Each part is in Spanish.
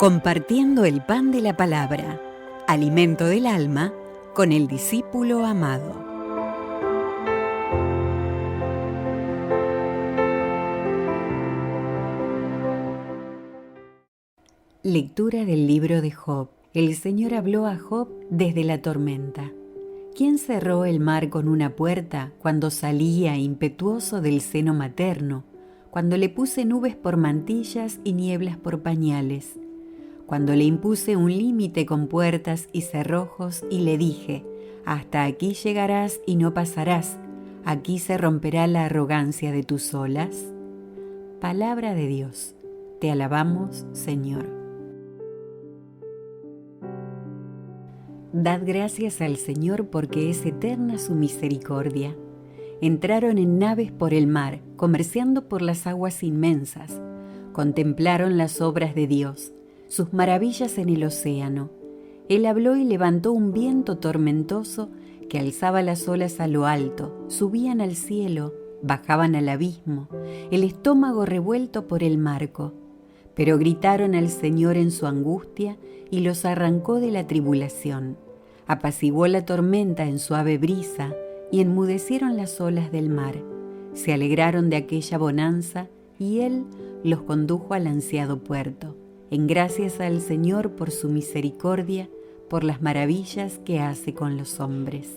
Compartiendo el pan de la palabra, alimento del alma, con el discípulo amado. Lectura del libro de Job. El Señor habló a Job desde la tormenta. ¿Quién cerró el mar con una puerta cuando salía impetuoso del seno materno, cuando le puse nubes por mantillas y nieblas por pañales? Cuando le impuse un límite con puertas y cerrojos y le dije, hasta aquí llegarás y no pasarás, aquí se romperá la arrogancia de tus olas. Palabra de Dios, te alabamos, Señor. Dad gracias al Señor porque es eterna su misericordia. Entraron en naves por el mar, comerciando por las aguas inmensas. Contemplaron las obras de Dios, sus maravillas en el océano. Él habló y levantó un viento tormentoso que alzaba las olas a lo alto, subían al cielo, bajaban al abismo, el estómago revuelto por el marco. Pero gritaron al Señor en su angustia y los arrancó de la tribulación. Apaciguó la tormenta en suave brisa y enmudecieron las olas del mar. Se alegraron de aquella bonanza y Él los condujo al ansiado puerto. En gracias al Señor por su misericordia, por las maravillas que hace con los hombres.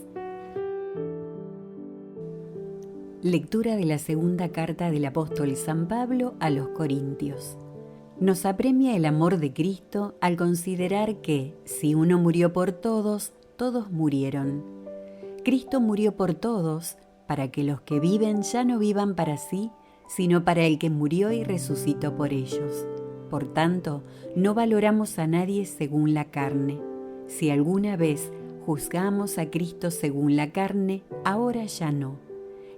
Lectura de la segunda carta del apóstol San Pablo a los Corintios. Nos apremia el amor de Cristo al considerar que, si uno murió por todos, todos murieron. Cristo murió por todos, para que los que viven ya no vivan para sí, sino para el que murió y resucitó por ellos. Por tanto, no valoramos a nadie según la carne. Si alguna vez juzgamos a Cristo según la carne, ahora ya no.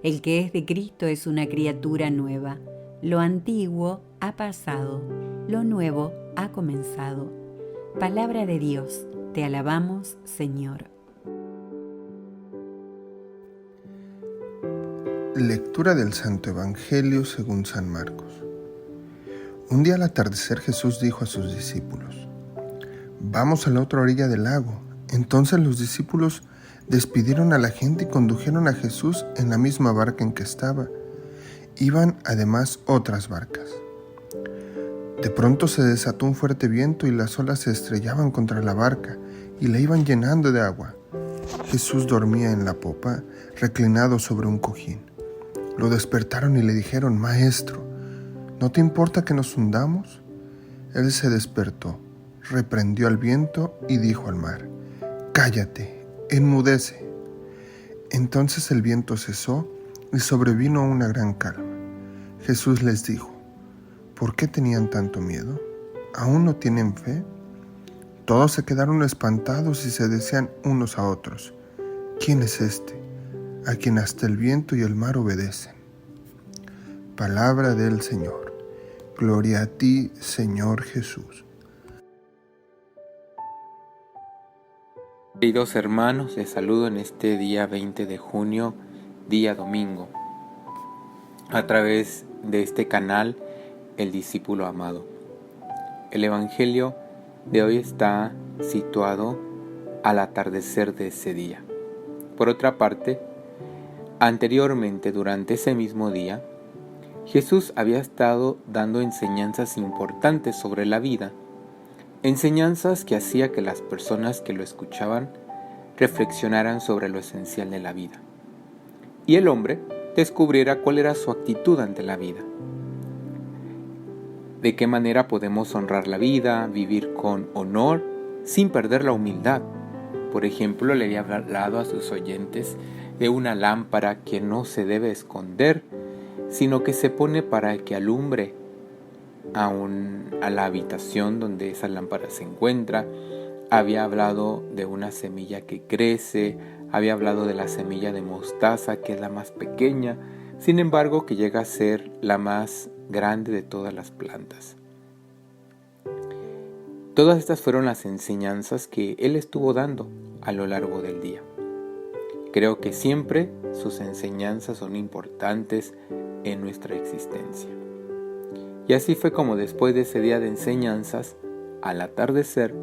El que es de Cristo es una criatura nueva. Lo antiguo ha pasado, lo nuevo ha comenzado. Palabra de Dios, te alabamos, Señor. Lectura del Santo Evangelio según San Marcos. Un día al atardecer Jesús dijo a sus discípulos: «Vamos a la otra orilla del lago». Entonces los discípulos despidieron a la gente y condujeron a Jesús en la misma barca en que estaba. Iban además otras barcas. De pronto se desató un fuerte viento y las olas se estrellaban contra la barca y la iban llenando de agua. Jesús dormía en la popa, reclinado sobre un cojín. Lo despertaron y le dijeron: «Maestro, ¿no te importa que nos hundamos?». Él se despertó, reprendió al viento y dijo al mar: «Cállate, enmudece». Entonces el viento cesó y sobrevino una gran calma. Jesús les dijo: «¿Por qué tenían tanto miedo? ¿Aún no tienen fe?». Todos se quedaron espantados y se decían unos a otros: «¿Quién es este, a quien hasta el viento y el mar obedecen?». Palabra del Señor. Gloria a ti, Señor Jesús. Queridos hermanos, les saludo en este día 20 de junio, día domingo, a través de este canal, El Discípulo Amado. El Evangelio de hoy está situado al atardecer de ese día. Por otra parte, anteriormente, durante ese mismo día, Jesús había estado dando enseñanzas importantes sobre la vida, enseñanzas que hacía que las personas que lo escuchaban reflexionaran sobre lo esencial de la vida, y el hombre descubriera cuál era su actitud ante la vida. De qué manera podemos honrar la vida, vivir con honor, sin perder la humildad. Por ejemplo, le había hablado a sus oyentes de una lámpara que no se debe esconder, sino que se pone para que alumbre a la habitación donde esa lámpara se encuentra. Había hablado de una semilla que crece, había hablado de la semilla de mostaza, que es la más pequeña, sin embargo que llega a ser la más grande de todas las plantas. Todas estas fueron las enseñanzas que él estuvo dando a lo largo del día. Creo que siempre sus enseñanzas son importantes en nuestra existencia. Y así fue como después de ese día de enseñanzas, al atardecer,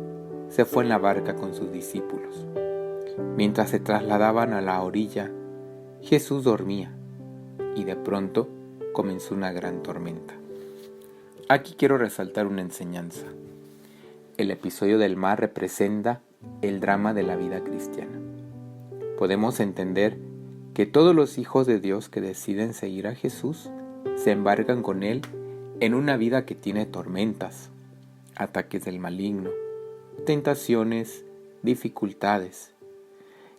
se fue en la barca con sus discípulos. Mientras se trasladaban a la orilla, Jesús dormía y de pronto comenzó una gran tormenta. Aquí quiero resaltar una enseñanza. El episodio del mar representa el drama de la vida cristiana. Podemos entender que todos los hijos de Dios que deciden seguir a Jesús se embarcan con Él en una vida que tiene tormentas, ataques del maligno, tentaciones, dificultades.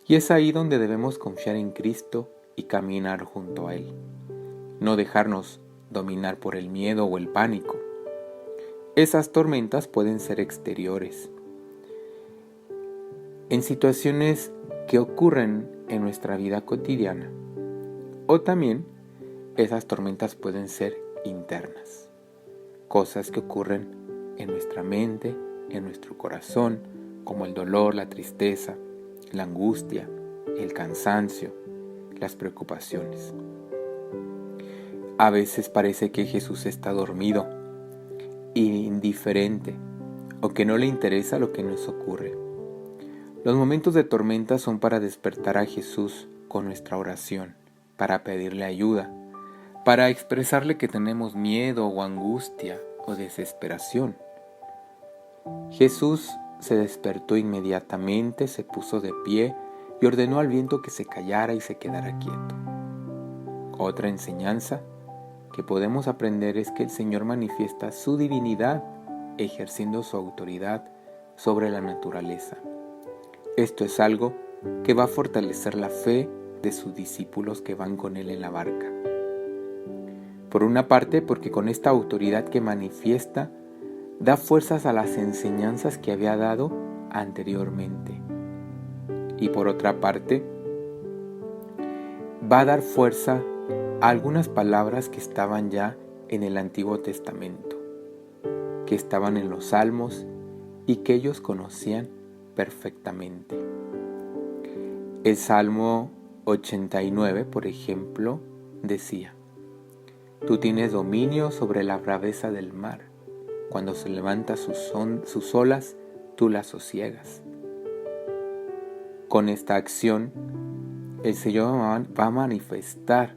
Y es ahí donde debemos confiar en Cristo y caminar junto a Él. No dejarnos dominar por el miedo o el pánico. Esas tormentas pueden ser exteriores, en situaciones que ocurren en nuestra vida cotidiana, o también esas tormentas pueden ser internas, cosas que ocurren en nuestra mente, en nuestro corazón, como el dolor, la tristeza, la angustia, el cansancio, las preocupaciones. A veces parece que Jesús está dormido, indiferente, o que no le interesa lo que nos ocurre. Los momentos de tormenta son para despertar a Jesús con nuestra oración, para pedirle ayuda, para expresarle que tenemos miedo o angustia o desesperación. Jesús se despertó inmediatamente, se puso de pie y ordenó al viento que se callara y se quedara quieto. Otra enseñanza que podemos aprender es que el Señor manifiesta su divinidad ejerciendo su autoridad sobre la naturaleza. Esto es algo que va a fortalecer la fe de sus discípulos que van con Él en la barca. Por una parte, porque con esta autoridad que manifiesta, da fuerzas a las enseñanzas que había dado anteriormente. Y por otra parte, va a dar fuerza a algunas palabras que estaban ya en el Antiguo Testamento, que estaban en los Salmos y que ellos conocían perfectamente. El Salmo 89, por ejemplo, decía: Tú tienes dominio sobre la braveza del mar. Cuando se levanta sus olas, tú las sosiegas. Con esta acción, el Señor va a manifestar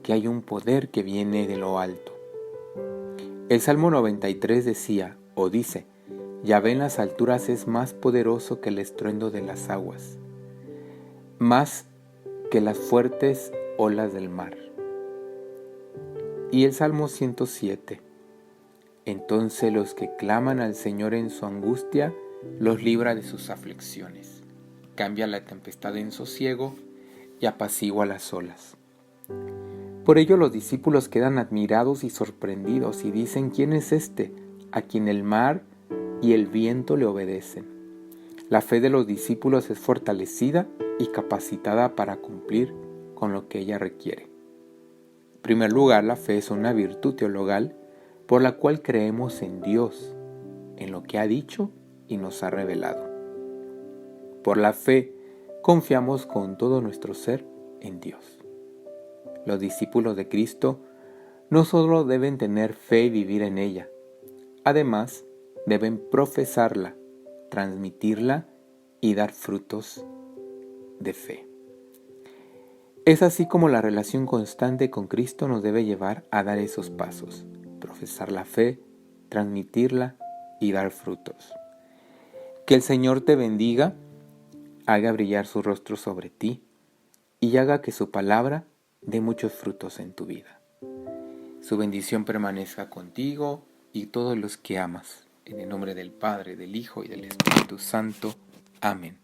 que hay un poder que viene de lo alto. El Salmo 93 decía, o dice: Yahvé en las alturas es más poderoso que el estruendo de las aguas, más que las fuertes olas del mar. Y el Salmo 107, entonces los que claman al Señor en su angustia, los libra de sus aflicciones. Cambia la tempestad en sosiego y apacigua las olas. Por ello los discípulos quedan admirados y sorprendidos y dicen: ¿Quién es este, a quien el mar y el viento le obedecen? La fe de los discípulos es fortalecida y capacitada para cumplir con lo que ella requiere. En primer lugar, la fe es una virtud teologal por la cual creemos en Dios, en lo que ha dicho y nos ha revelado. Por la fe, confiamos con todo nuestro ser en Dios. Los discípulos de Cristo no solo deben tener fe y vivir en ella, además deben profesarla, transmitirla y dar frutos de fe. Es así como la relación constante con Cristo nos debe llevar a dar esos pasos: profesar la fe, transmitirla y dar frutos. Que el Señor te bendiga, haga brillar su rostro sobre ti y haga que su palabra dé muchos frutos en tu vida. Su bendición permanezca contigo y todos los que amas. En el nombre del Padre, del Hijo y del Espíritu Santo. Amén.